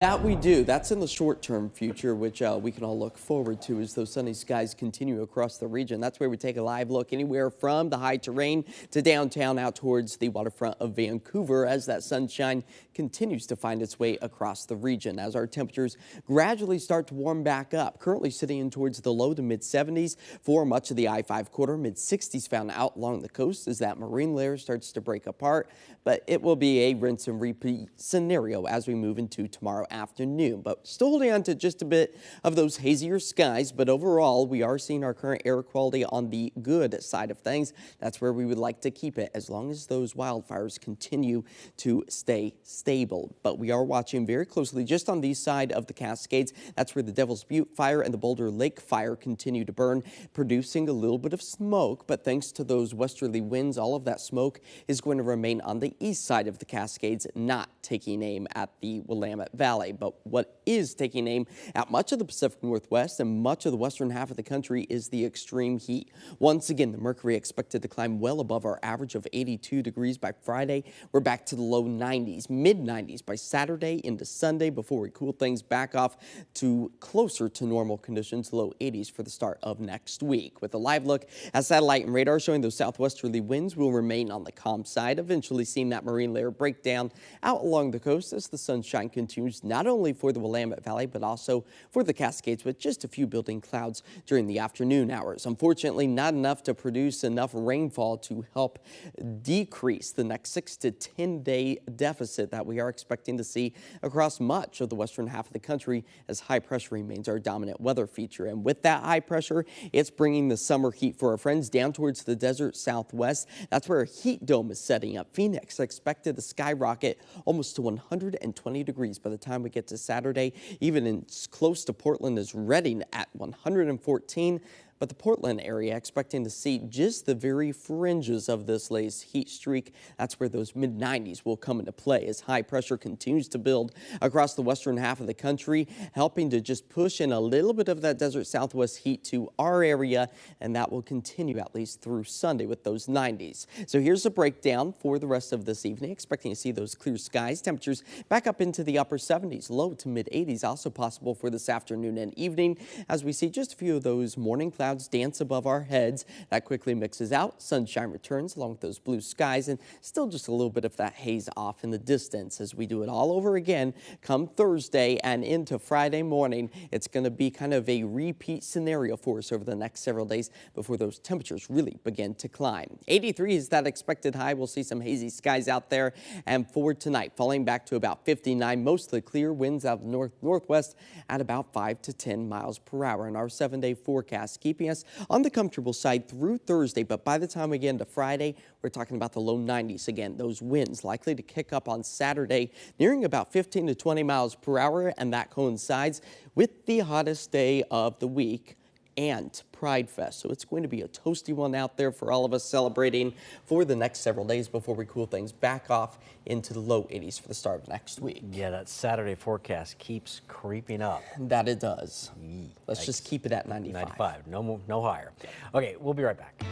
That we do. That's in the short-term future, which we can all look forward to as those sunny skies continue across the region. That's where we take a live look anywhere from the high terrain to downtown out towards the waterfront of Vancouver as that sunshine continues to find its way across the region as our temperatures gradually start to warm back up. Currently sitting in towards the low to mid-70s for much of the I-5 corridor. Mid-60s found out along the coast as that marine layer starts to break apart, but it will be a rinse and repeat scenario as we move into tomorrow afternoon, but still holding on to just a bit of those hazier skies. But overall, we are seeing our current air quality on the good side of things. That's where we would like to keep it as long as those wildfires continue to stay stable. But we are watching very closely just on the side of the Cascades. That's where the Devil's Butte fire and the Boulder Lake fire continue to burn, producing a little bit of smoke. But thanks to those westerly winds, all of that smoke is going to remain on the east side of the Cascades, not taking aim at the Willamette Valley. But what is taking aim at much of the Pacific Northwest and much of the western half of the country is the extreme heat. Once again, the mercury expected to climb well above our average of 82 degrees by Friday. We're back to the low 90s, mid 90s by Saturday into Sunday before we cool things back off to closer to normal conditions, low 80s for the start of next week. With a live look at satellite and radar showing those southwesterly winds will remain on the calm side, eventually seeing that marine layer break down out along the coast as the sunshine continues, not only for the Willamette Valley, but also for the Cascades, with just a few building clouds during the afternoon hours. Unfortunately, not enough to produce enough rainfall to help decrease the next 6 to 10 day deficit that we are expecting to see across much of the western half of the country as high pressure remains our dominant weather feature. And with that high pressure, it's bringing the summer heat for our friends down towards the desert southwest. That's where a heat dome is setting up. Phoenix expected to skyrocket almost to 120 degrees by the time we get to Saturday, even in close to Portland as Redding at 114. But the Portland area expecting to see just the very fringes of this latest heat streak. That's where those mid-90s will come into play as high pressure continues to build across the western half of the country, helping to just push in a little bit of that desert southwest heat to our area, and that will continue at least through Sunday with those 90s. So here's a breakdown for the rest of this evening. Expecting to see those clear skies, temperatures back up into the upper 70s, low to mid 80s, also possible for this afternoon and evening as we see just a few of those morning clouds dance above our heads. That quickly mixes out. Sunshine returns along with those blue skies and still just a little bit of that haze off in the distance as we do it all over again come Thursday and into Friday morning. It's going to be kind of a repeat scenario for us over the next several days before those temperatures really begin to climb. 83 is that expected high. We'll see some hazy skies out there. And for tonight, falling back to about 59, mostly clear, winds out of the northwest at about 5 to 10 miles per hour in our 7-day forecast, keeping us on the comfortable side through Thursday. But by the time we get into Friday, we're talking about the low 90s again. Those winds likely to kick up on Saturday, nearing about 15 to 20 miles per hour, and that coincides with the hottest day of the week and Pride Fest. So it's going to be a toasty one out there for all of us celebrating for the next several days before we cool things back off into the low 80s for the start of next week. Yeah, that Saturday forecast keeps creeping up. That it does. Let's just keep it at 95. 95, no higher. Okay, we'll be right back.